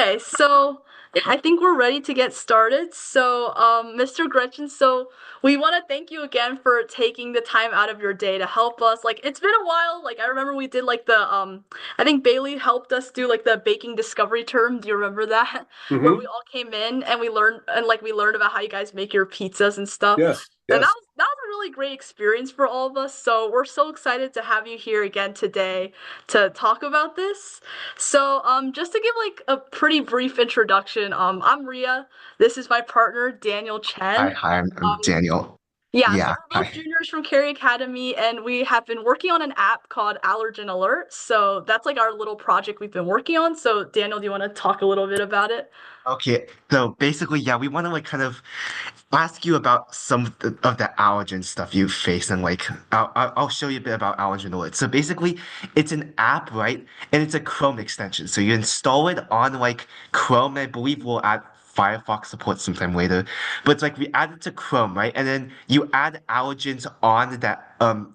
Okay, so I think we're ready to get started. So, Mr. Gretchen, so we want to thank you again for taking the time out of your day to help us. Like, it's been a while. Like, I remember we did like I think Bailey helped us do like the baking discovery term. Do you remember that? Where we Hmm. all came in and we learned about how you guys make your pizzas and stuff. Yes, And that yes. was that was a really great experience for all of us. So we're so excited to have you here again today to talk about this. So, just to give like a pretty brief introduction, I'm Ria. This is my partner, Daniel Hi, Chen. hi, I'm Um, Daniel. yeah, so Yeah, we're both hi. juniors from Carey Academy, and we have been working on an app called AllergenAlert. So that's like our little project we've been working on. So, Daniel, do you want to talk a little bit about it? Okay, so basically, yeah, we want to like kind of ask you about some of the allergen stuff you face, and like I'll show you a bit about Allergen Alert. So basically, it's an app, right? And it's a Chrome extension. So you install it on like Chrome. I believe we'll add Firefox support sometime later, but it's like we add it to Chrome, right? And then you add allergens on that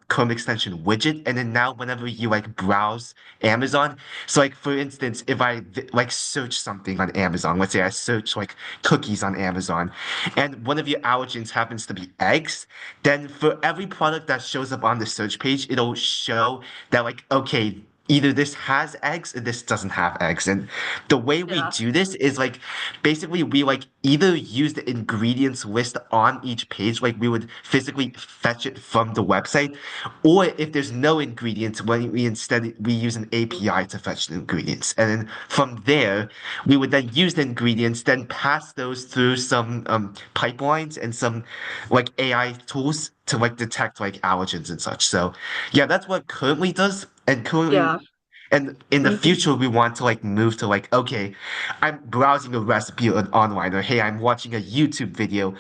Chrome extension widget, and then now whenever you like browse Amazon, so like for instance, if I like search something on Amazon, let's say I search like cookies on Amazon, and one of your allergens happens to be eggs, then for every product that shows up on the search page, it'll show that like, okay, either this has eggs or this doesn't have eggs. And the way we Yeah. do this is like basically we like either use the ingredients list on each page, like we would physically fetch it from the website, or if there's no ingredients, when we use an API to fetch the ingredients. And then from there, we would then use the ingredients, then pass those through some pipelines and some like AI tools to like detect like allergens and such. So yeah, that's what currently does. And Yeah. currently and in the Mhm. future we want to like move to like, okay, I'm browsing a recipe online, or hey, I'm watching a YouTube video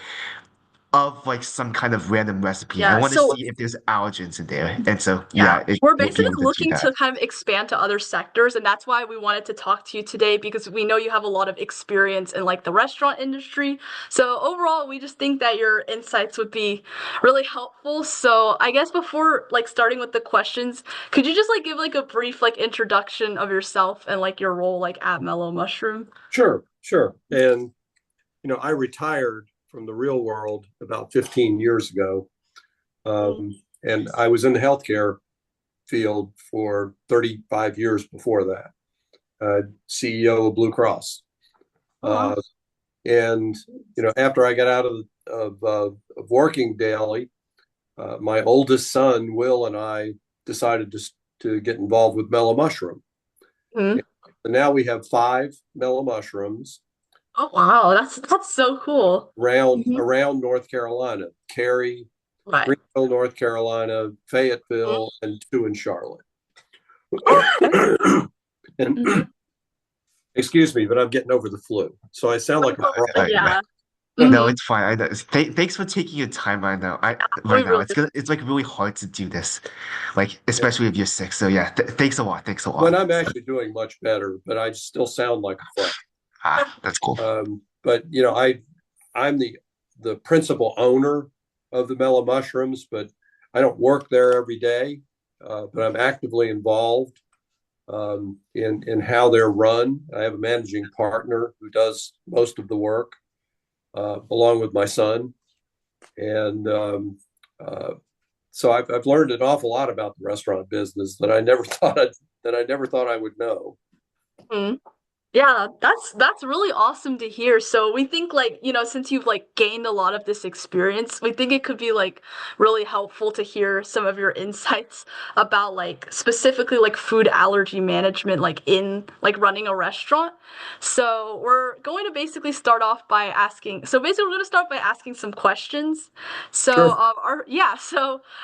of like some kind of random recipe. I Yeah. want to So see if there's allergens in there. And so yeah, yeah, we're we'll be basically able to do looking that. to kind of expand to other sectors, and that's why we wanted to talk to you today because we know you have a lot of experience in like the restaurant industry. So overall, we just think that your insights would be really helpful. So I guess before like starting with the questions, could you just like give like a brief like introduction of yourself and like your role like at Mellow Mushroom? Sure, sure. And I retired from the real world about 15 years ago, Mm. and I was in the healthcare field for 35 years before that. CEO of Blue Cross, Oh wow. uh, and after I got out of working daily, my oldest son Will and I decided to get involved with Mellow Mushroom. Mm. And now we have five Mellow Mushrooms Oh wow, that's so cool. around Mhm. around North Carolina, Cary, Right. Greenville, North Carolina, Mhm. Fayetteville, and two in Charlotte. Oh, okay. And Mhm. excuse me, but I'm getting over the flu, so I sound like a frog. Yeah. No, Mhm. it's fine. I know. Thanks for taking your time right now. We Right now really it's gonna it's like really hard to do this, like Yeah. especially if you're sick. So yeah, thanks a lot. Thanks a When lot. I'm actually doing much better, but I still sound like a frog. Ah, that's cool. But I'm the principal owner of the Mellow Mushrooms, but I don't work there every day. But I'm actively involved in how they're run. I have a managing partner who does most of the work, along with my son, and uh, so I've learned an awful lot about the restaurant business that I never thought I would know. Mhm. Yeah, that's really awesome to hear. So we think like, since you've like gained a lot of this experience, we think it could be like really helpful to hear some of your insights about like specifically like food allergy management like in like running a restaurant. So we're going to basically start off by asking, so basically we're going to start by asking some questions. So Sure.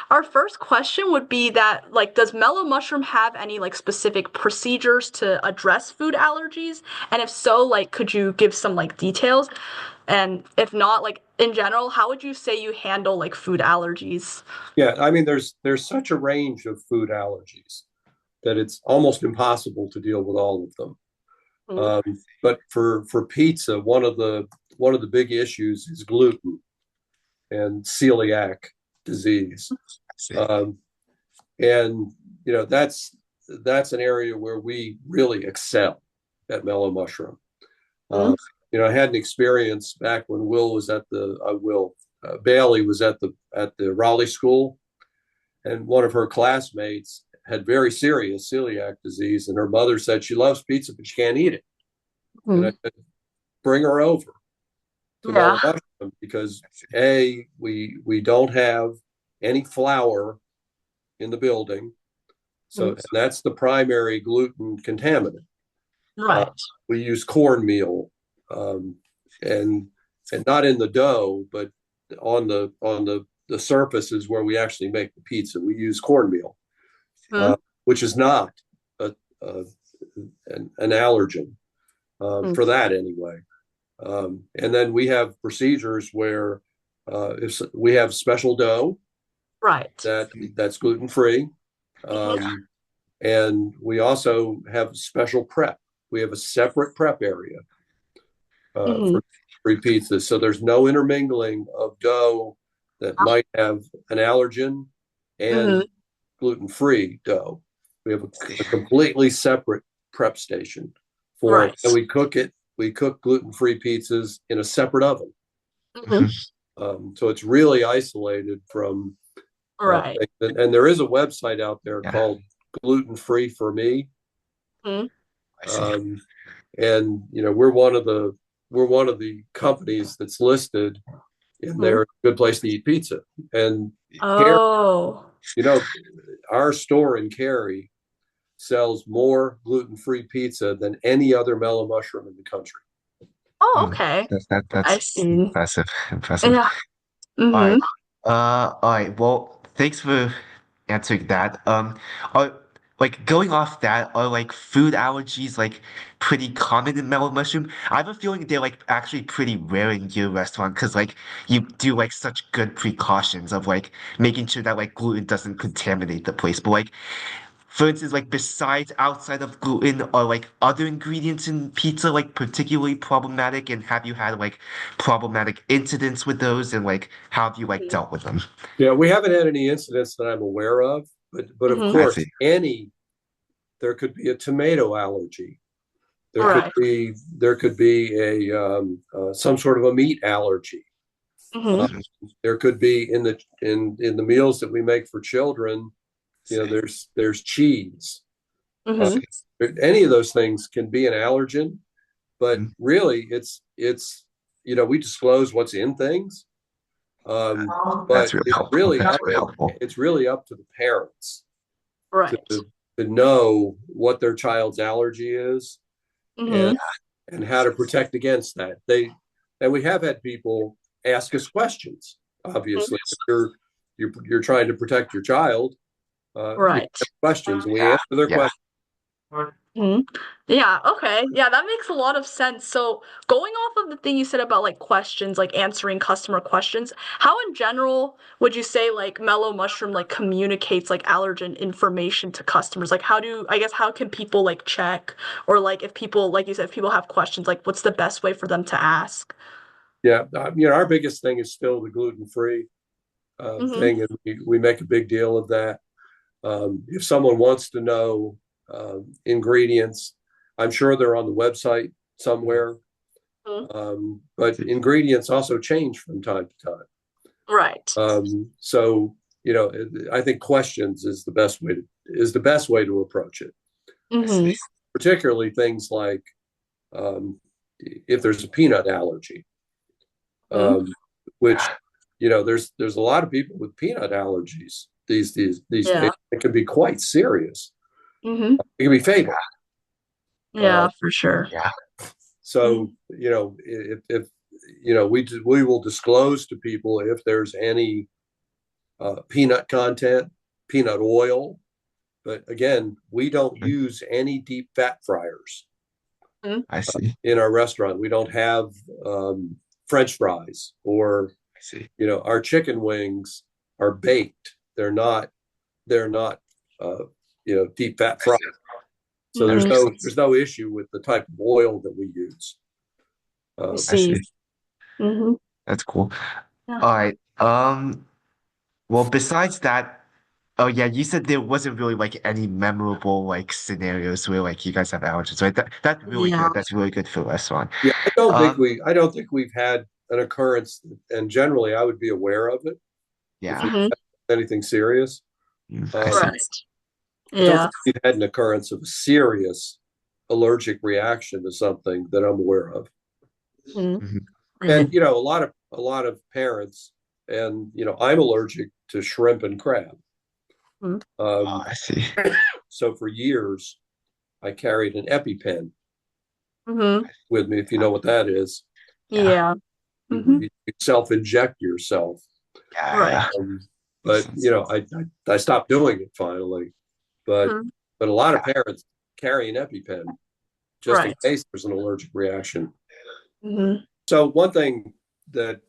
our first question would be that like does Mellow Mushroom have any like specific procedures to address food allergies? And if so, like could you give some like details? And if not, like in general, how would you say you handle like food allergies? Yeah, I mean, there's such a range of food allergies that it's almost impossible to deal with all of them. Mm. But for pizza, one of the big issues is gluten and celiac disease, I see. um, and that's an area where we really excel at Mellow Mushroom. Mm-hmm. I had an experience back when Will was at the Will Bailey was at the Raleigh school, and one of her classmates had very serious celiac disease, and her mother said she loves pizza but she can't eat it. And I said, bring her over to Yeah. Mellow Mushroom because we don't have any flour in the building, so Mhm. and that's the primary gluten contaminant. Uh, Right. we use cornmeal, um, and not in the dough, but on the surfaces where we actually make the pizza. We use cornmeal, Mm-hmm. which is not a, a, an allergen for that anyway. And then we have procedures where if we have special dough Right. that's gluten free, Mm-hmm. and we also have special prep. We have a separate prep area Mm-hmm. for free pizzas, so there's no intermingling of dough that might have an allergen Mm-hmm. and gluten free dough. We have See. a completely separate prep station for it, Right. and we cook it. We cook gluten free pizzas in a separate oven. Mm-hmm. So it's really isolated from, Right. and there is a website out there Yeah, called Gluten Free for Me, Mm-hmm. I see. um, and we're one of the companies that's listed in there. Good place to eat pizza, and Cary, Oh. you know, our store in Cary sells more gluten free pizza than any other mellow mushroom in the country. Oh, Hmm. okay. I That's see. impressive. Impressive. Yeah. All Mm-hmm. right. All right. Well, thanks for answering that. Are like going off that, are like food allergies like pretty common in mellow mushroom? I have a feeling they're like actually pretty rare in your restaurant because like you do like such good precautions of like making sure that like gluten doesn't contaminate the place. But like for instance, like besides outside of gluten, are like other ingredients in pizza like particularly problematic? And have you had like problematic incidents with those? And like how have you like dealt with them? Yeah, we haven't had any incidents that I'm aware of, but of Mm-hmm. I course, see. there could be a tomato allergy. Right. There could be a some sort of a meat allergy. Uh, Mm-hmm. Mhm. there could be in the meals that we make for children. See. There's cheese. I Uh, Mm-hmm. see. any of those things can be an allergen, but Mhm. really it's we disclose what's in things, That's but really helpful. That's really helpful. it's really up to the parents to Right. to know what their child's allergy is and Mm-hmm. how to protect against that. And we have had people ask us questions. Obviously, if you're trying to protect your child, you Right. have questions, and we Yeah. answer their Yeah. questions. Mhm. Yeah, okay. Yeah, that makes a lot of sense. So, going off of the thing you said about like questions, like answering customer questions, how in general would you say like Mellow Mushroom like communicates like allergen information to customers? Like I guess how can people like check or like if people like you said if people have questions, like what's the best way for them to ask? Yeah, our biggest thing is still the gluten free Mhm. thing, and we make a big deal of that. If someone wants to know ingredients, I'm sure they're on the website somewhere. Mhm. But ingredients also change from time to time. Right. So I think questions is the best way to approach it. I see. Mhm. Particularly things like um, if there's a peanut allergy, Mhm. um, which Yeah. there's a lot of people with peanut allergies these days. Yeah. It can be quite serious. Mhm. It can be fatal. Uh, Yeah, for sure. Yeah. so Mhm. if we will disclose to people if there's any peanut content, peanut oil. But again, we don't Mhm. use any deep fat fryers Mhm. I see. in our restaurant. We don't have French fries, or I see. our chicken wings are baked. They're not uh, deep fat I fries. see. So That there's Mhm. makes no sense. there's no issue with the type of oil that we use. I Um, I see. see. Mhm. That's cool. Yeah. All right. Well, besides that, Oh yeah, you said there wasn't really like any memorable like scenarios where like you guys have allergies, right? That's really Yeah. good. That's really good for us, Ron. Yeah, Um, I don't think we've had an occurrence, and generally I would be aware of it if we yeah, Hmm. had anything serious. I Um, see. Right. I don't Yeah. think we've had an occurrence of a serious allergic reaction to something that I'm aware of. Hmm. Mhm. And Right. a lot of parents, and I'm allergic to shrimp and crab. Hmm. Oh, Um, I see. so for years I carried an EpiPen Hmm. with me, if you know what that is. Yeah, Yeah. Hmm. You self-inject yourself. yeah, Right. yeah. Um, but I stopped doing it finally. But Hmm. a lot of parents carry an EpiPen just in Right. case there's an allergic reaction. Hmm. So one thing that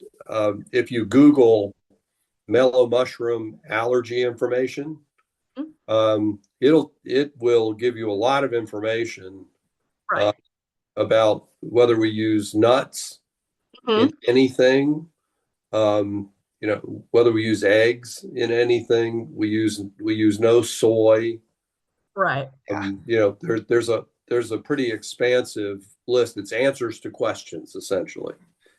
if you Google mellow mushroom allergy information, it will give you a lot of information uh, Right. about whether we use nuts in Hmm. anything, whether we use eggs in anything. We use no soy. Right. Yeah. There's a pretty expansive list. It's answers to questions essentially.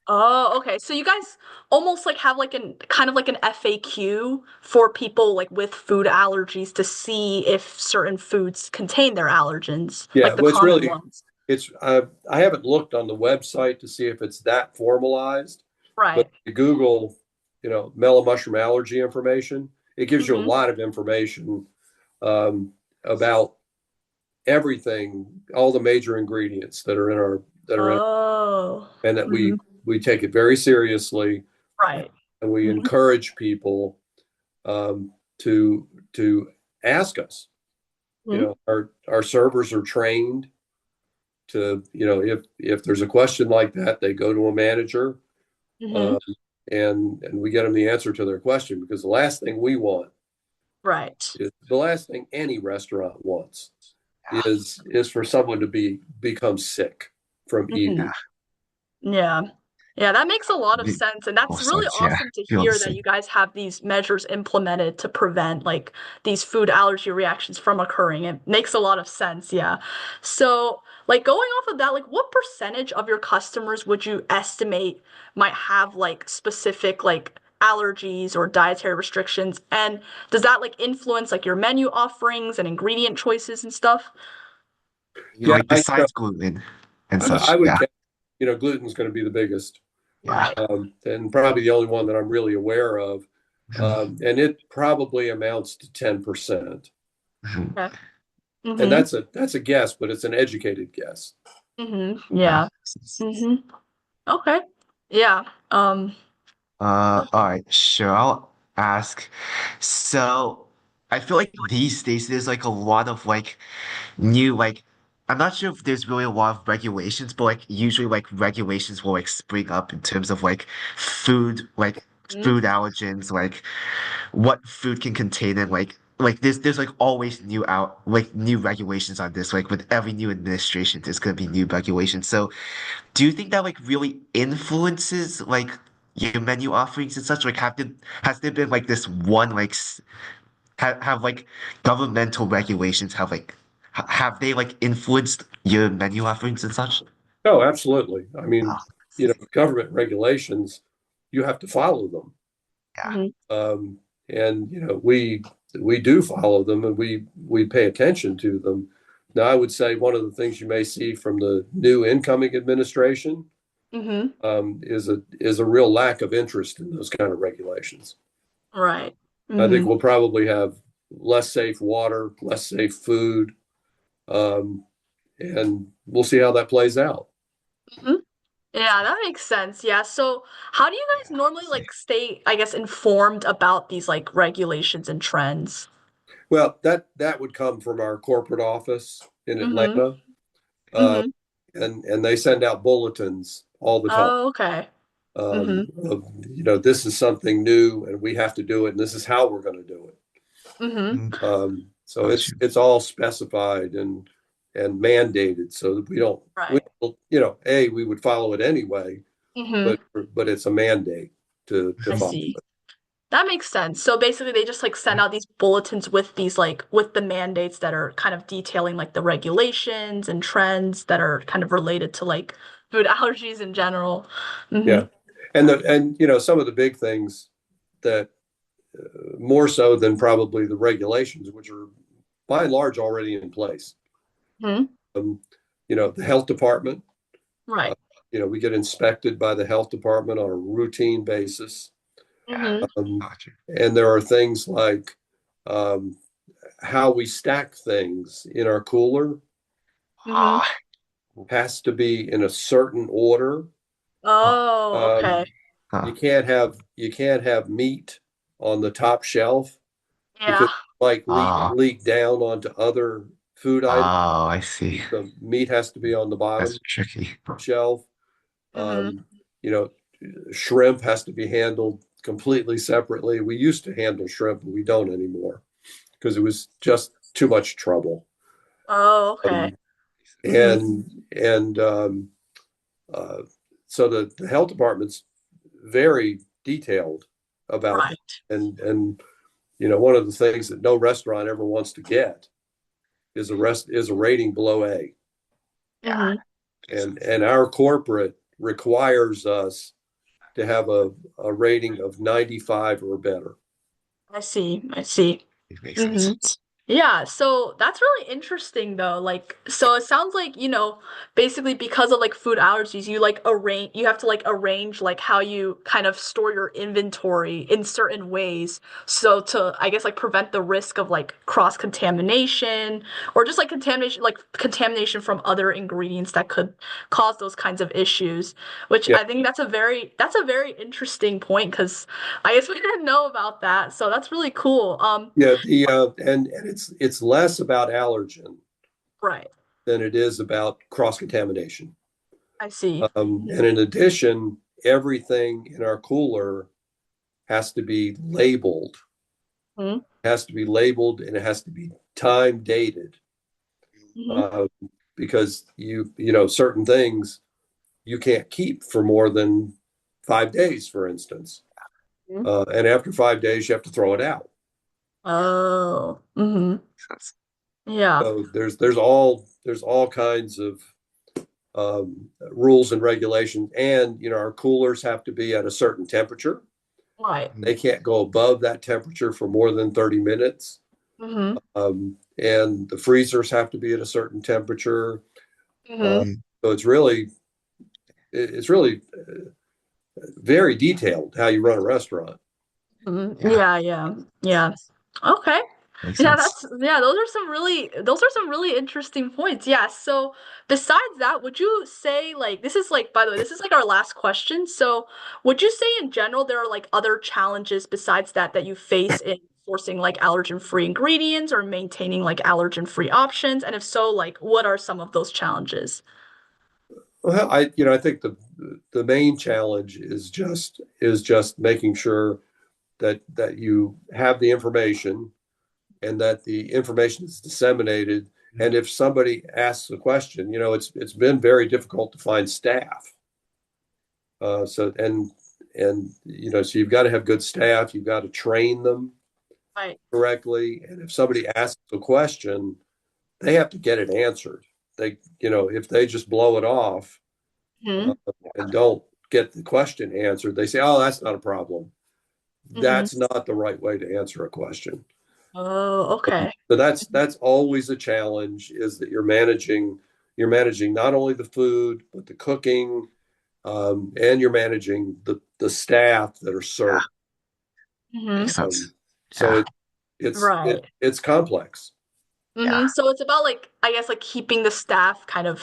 Oh, okay. So you guys almost like have like an kind of like an FAQ for people like with food allergies to see if certain foods contain their allergens, Yeah, like the well, common ones. it's I haven't looked on the website to see if it's that formalized, but Right. if you Google, mellow mushroom allergy information, it gives you a Hmm. lot of information um, about everything, all the major ingredients that are in our that are in, Oh. and that Hmm. we take it very seriously, Right. and we Hmm. encourage people um, to ask us. Our servers are trained to, if there's a question like that, they go to a manager, Hmm. um, and we get them the answer to their question, because the last thing we want Right. is the last thing any restaurant wants Yeah. is for someone to become sick from Hmm. eating. Yeah. Yeah. Yeah, that makes a lot of The sense. And whole that's really sense, yeah. awesome to Feel the hear that you same. guys have these measures implemented to prevent like these food allergy reactions from occurring. It makes a lot of sense, yeah. So, like going off of that, like what percentage of your customers would you estimate might have like specific like allergies or dietary restrictions? And does that like influence like your menu offerings and ingredient choices and stuff? You know, Yeah, like besides gluten and I such. would Yeah. guess, gluten's going to be the biggest, Right. and probably the only one that I'm really aware of. Mhm. And it probably amounts to 10%. Mhm. Okay. And Mm-hmm. that's a guess, but it's an educated guess. Mm-hmm. Yeah. Yeah. Mm-hmm. Okay. Yeah. All right, sure. I'll ask. So, I feel like these days there's like a lot of like new like I'm not sure if there's really a lot of regulations, but like usually like regulations will like spring up in terms of like Mhm. food allergens, like what food can contain and like there's like always new regulations on this. Like with every new administration, there's gonna be new regulations. So do you think that like really influences like your menu offerings and such? Like has there been like this one have like governmental regulations have they like influenced your menu offerings and such? Oh, absolutely. I mean, Ah, I see. government regulations, you have to follow them. Yeah. Mhm. Um, and we do follow them, and we pay attention to them. Now, I would say one of the things you may see from the new incoming administration Mhm. is a real lack of interest in those kind of regulations. Right. I think Mhm. we'll probably have less safe water, less safe food, um, and we'll see how that plays out. Mhm. Yeah, that makes sense. Yeah. So, how do you guys Yeah. normally See. like stay, I guess, informed about these like regulations and trends? Well, that would come from our corporate office in Mhm. Atlanta, uh, Mhm. and they send out bulletins all the time. Oh, okay. Mhm. This is something new, and we have to do it, and this is how we're going to do it. Mhm. Mm, So got you. it's all specified and mandated, so that Right. we would follow it anyway, Mhm. but it's a mandate to I follow see. it. That makes sense. So basically they just like send out these bulletins with these like with the mandates that are kind of detailing like the regulations and trends that are kind of related to like food allergies in general. Hmm. Yeah. And some of the big things that more so than probably the regulations, which are by and large already in place. Hmm. Um, the health department, uh, Right. we get inspected by the health department on a routine basis. Yeah. Hmm. Um, Gotcha. and there are things like um, how we stack things in our cooler Hmm. Ah, has to be in a certain order. oh, Oh, okay. Um, huh. you can't have meat on the top shelf because Yeah. it might Ah, leak down onto other food items. oh, I see. The meat has to be on the That's bottom tricky. shelf. Hmm. Um, you know, shrimp has to be handled completely separately. We used to handle shrimp, but we don't anymore because it was just too much trouble. Oh, okay. Um, Hmm. and uh, so the health department's very detailed about that. Right. And one of the things that no restaurant ever wants to get is a rating below A. Yeah. Hmm. And our corporate requires us to have a rating of 95 or better. I see. I see. It makes Hmm. sense. Yeah, so that's really interesting though. Like, so it sounds like, basically because of like food allergies, you have to like arrange like how you kind of store your inventory in certain ways. So to, I guess, like prevent the risk of like cross-contamination or just like contamination from other ingredients that could cause those kinds of issues, which Yeah, I think that's a very interesting point because I guess we didn't know about that. So that's really cool. yeah. And it's less about allergen Right. than it is about cross contamination. I see. And in addition, everything in our cooler has to be labeled, Mm-hmm. and it has to be time dated, Hmm. uh, because certain things you can't keep for more than 5 days, for instance. Hmm. And after 5 days, you have to throw it out. Oh. Hmm. Makes sense. Yeah. So there's all kinds of rules and regulations, and our coolers have to be at a certain temperature. Right. They can't go above that temperature for more than 30 minutes. Hmm. And the freezers have to be at a certain temperature. Uh, Hmm. Mm, so it's really very detailed how you run a restaurant. Hmm. yeah, Yeah, yeah, yeah. Okay. makes Yeah, sense. those are some really interesting points. Yeah. So besides that, would you say like this is like by the way, this is like our last question. So would you say in general there are like other challenges besides that you face in sourcing like allergen-free ingredients or maintaining like allergen-free options? And if so, like what are some of those challenges? Well, I think the main challenge is just making sure that you have the information and that the information is disseminated. And if somebody asks a question, it's been very difficult to find staff. So you've got to have good staff. You've got to train them Right. correctly. And if somebody asks a question, they have to get it answered. If they just blow it off uh, Hmm. and don't get the question answered, they say, "Oh, that's not a problem." Hmm. That's not the right way to answer a question. Oh, okay. So that's always a challenge, is that you're managing not only the food but the cooking, and you're managing the staff that are Yeah, serving. Hmm. makes sense. So Yeah, it's complex. yeah, So it's about like I guess like keeping the staff kind of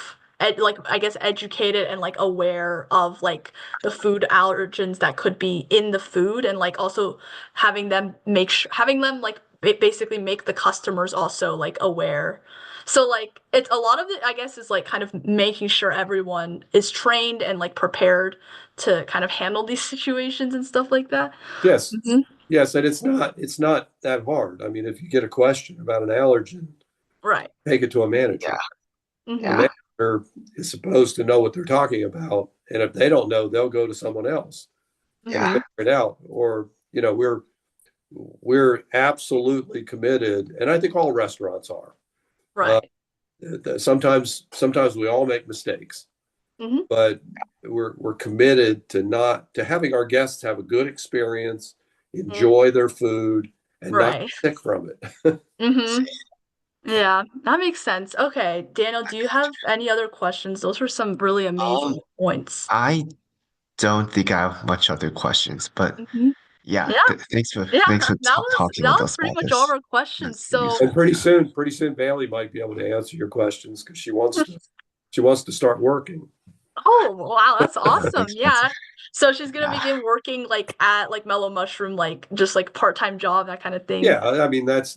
like I guess educated and like aware of like the food allergens that could be in the food and like also having them like basically make the customers also like aware. So like it's a lot of it I guess is like kind of making sure everyone is trained and like prepared to kind of handle these situations and stuff like that. Yes, Hmm. yes, and it's not that hard. I mean, if you get a question about an allergen, Right. take it to a yeah, manager. The Hmm. yeah, manager is supposed to know what they're talking about, and if they don't know, they'll go to someone else yeah, Hmm. figure it out. Or we're we're absolutely committed, and I think all restaurants are. Uh, Right. sometimes we all make mistakes, Hmm. but we're committed to not to having our guests have a good experience, enjoy their food, and not Right. get sick from it. Hmm. Yeah, that makes sense. Okay, Daniel, do you have any other questions? Those were some really Um, amazing points. I don't think I have much other questions, but Hmm. yeah, Yeah, thanks for yeah, talking that with was us pretty about much all of this. our questions. That's So, And useful. pretty soon, Bailey might be able to answer your questions because she wants to start working. oh, wow, that's awesome. That's Yeah. So she's gonna yeah. begin working like at like Mellow Mushroom, like just like part-time job, that kind of thing. Yeah, I mean that's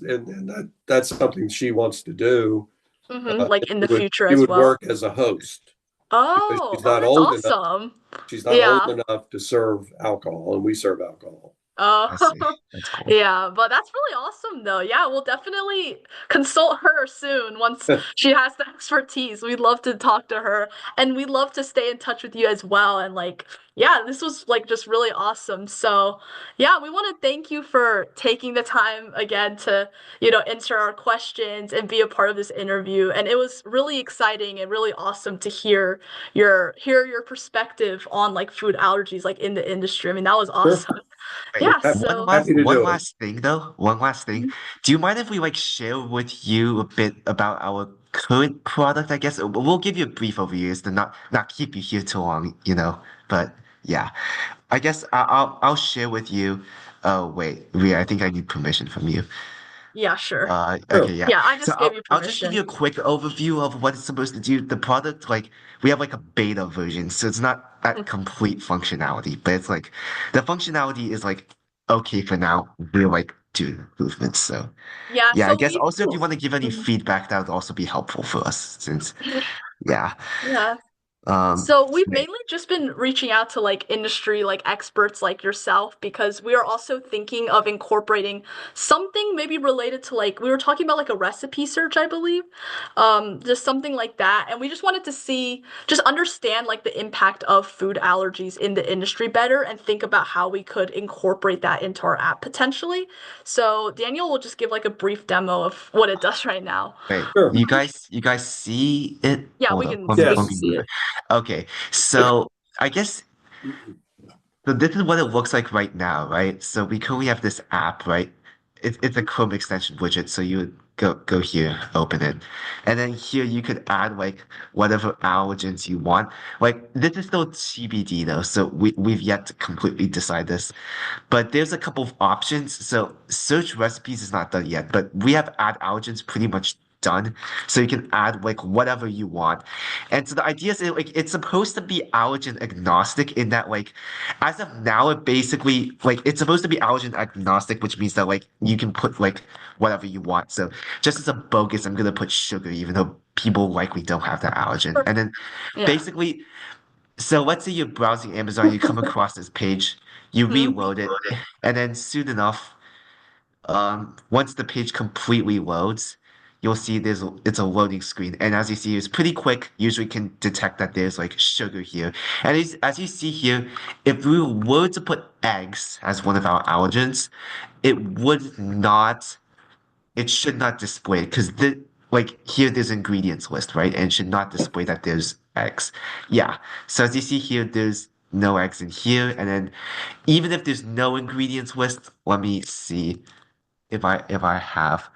something she wants to do. Like in She the would future she as would well. work as a host because Oh, oh, that's awesome. she's not old Yeah. enough to serve alcohol, and we serve alcohol. Oh, I see. That's cool. yeah, but that's really awesome though. Yeah, we'll definitely consult her soon once she has the expertise. We'd love to talk to her and we'd love to stay in touch with you as well. And like, yeah, this was like just really awesome. So, yeah, we want to thank you for taking the time again to, answer our questions and be a part of this interview. And it was really exciting and really awesome to hear your perspective on like food allergies like in the industry. I mean, that was Sure. awesome. Wait, Yeah, Happy, so happy to one do it. last thing though. One last thing. Do you mind if we like share with you a bit about our current product, I guess? We'll give you a brief overview is to not keep you here too long, you know. But yeah. I guess I'll share with you. Oh wait, I think I need permission from you. yeah, sure. Okay, Sure. yeah. Yeah, I So just gave you I'll just give you permission. a quick overview of what it's supposed to do. The product, like we have like a beta version, so it's not Mm. that complete functionality, but it's like the functionality is like okay for now. We're like doing improvements. So Yeah, yeah, I so guess we also if you want to give any Mhm. feedback, that would also be helpful for us since yeah. Yeah. Um So we've right. mainly just been reaching out to like industry like experts like yourself because we are also thinking of incorporating something maybe related to like we were talking about like a recipe search, I believe. Just something like that. And we just wanted to see just understand like the impact of food allergies in the industry better and think about how we could incorporate that into our app potentially. So Daniel will just give like a brief demo of what it does right now. Wait, Sure. you guys see it? Yeah, Hold we up. can Let we me can Yes. see move it. it. Okay. So I guess so this is what it looks like right now, right? So we currently have this app, right? It's a Chrome extension widget. So you would go here, open it. And then here you could add like whatever allergens you want. Like this is still TBD though, so we've yet to completely decide this. But there's a couple of options. So search recipes is not done yet, but we have add allergens pretty much done. So you can add like whatever you want. And so the idea is like it's supposed to be allergen agnostic in that like as of now it basically like it's supposed to be allergen agnostic, which means that like you can put like whatever you want. So just as a bogus, I'm gonna put sugar even though people likely don't have that allergen. And then Yeah. basically so let's say you're browsing Amazon, you come across this page, you Mhm. reload it, and then soon enough, once the page completely loads, you'll see it's a loading screen. And as you see, it's pretty quick. Usually can detect that there's like sugar here. And as you see here, if we were to put eggs as one of our allergens, it would not it should not display because the like here there's ingredients list, right? And it should not display that there's eggs. Yeah. So as you see here, there's no eggs in here. And then even if there's no ingredients list, let me see if I have.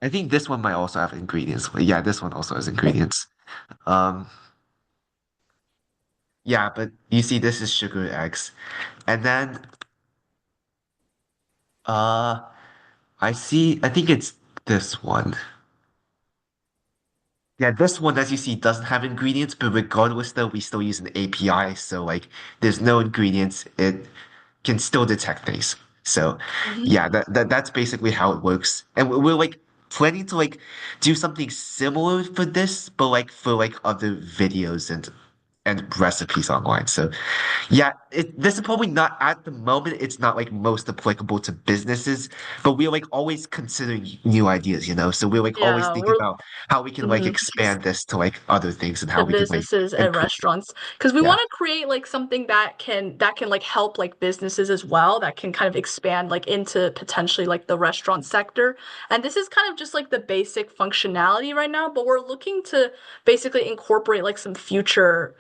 I think this one might also have ingredients. Yeah, this one also has ingredients. Um, yeah, but you see this is sugar eggs. And then uh I think it's this one. Yeah, this one, as you see, doesn't have ingredients, but regardless, though, we still use an API. So, like, there's no ingredients. It can still detect things. So, Mhm. yeah, that's basically how it works. And we're like planning to like do something similar for this, but like for like other videos and and recipes online. So yeah, this is probably not at the moment, it's not like most applicable to businesses, but we're like always considering new ideas, you know? So we're like always Yeah, thinking we're about how we can like mhm. expand this to like other things and To how we can like businesses and improve it. restaurants because we Yeah, want to create like something that can like help like businesses as well that can kind of expand like into potentially like the restaurant sector. And this is kind of just like the basic functionality right now, but we're looking to basically incorporate like some future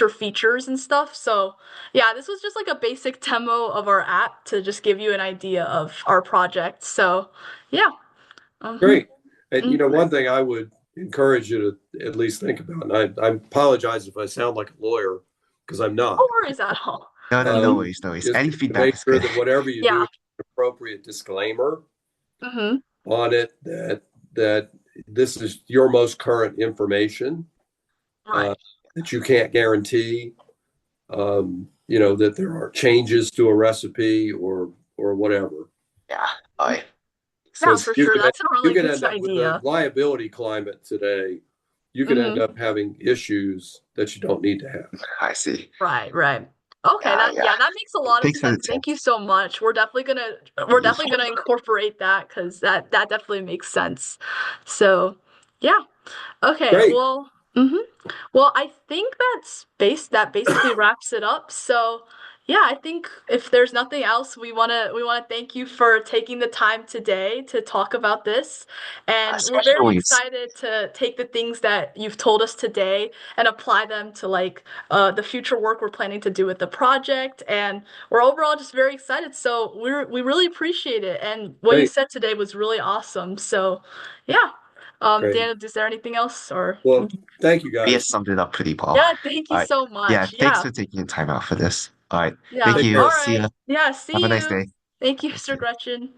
features and stuff. So yeah, this was just like a basic demo of our app to just give you an idea of our project. So yeah. Mm-hmm. Great. And Mm-hmm. one thing I would encourage you to at least think about, and I apologize if I sound like a lawyer because I'm No not, worries at all. no, no, no Mm-hmm. worries, no worries. is Any to feedback make is sure good. that whatever you do Yeah. has an appropriate disclaimer Mm-hmm. on it that this is your most current information, Right. uh, that you can't guarantee, that there are changes to a recipe or whatever. Yeah, I Yeah, Because for sure. That's a you really can good end up with the idea. liability climate today. You can end Mm-hmm. up having issues that you don't need to have. I see. Right, right. Okay, Yeah, that yeah. yeah, that makes a lot of Thanks for the sense. Thank you tips. so much. We're definitely gonna incorporate that because that definitely makes sense. So yeah. Okay, Great. well, well, I think that basically wraps it up. So, yeah, I think if there's nothing else, we wanna thank you for taking the time today to talk about this. And we're very Especially, excited to take the things that you've told us today and apply them to like the future work we're planning to do with the project. And we're overall just very excited. So we really appreciate it. And what you Great. said today was really awesome. So, yeah. Great. Daniel, is there anything else or? Well, thank you we guys. have summed it up pretty well. Yeah, thank All you right. so Yeah, much. thanks Yeah. for taking the time out for this. All right. Thank Yeah. Take you. All care. See right. ya. Yeah, Have a see nice you. day. Thank you, You Mr. too. Gretchen.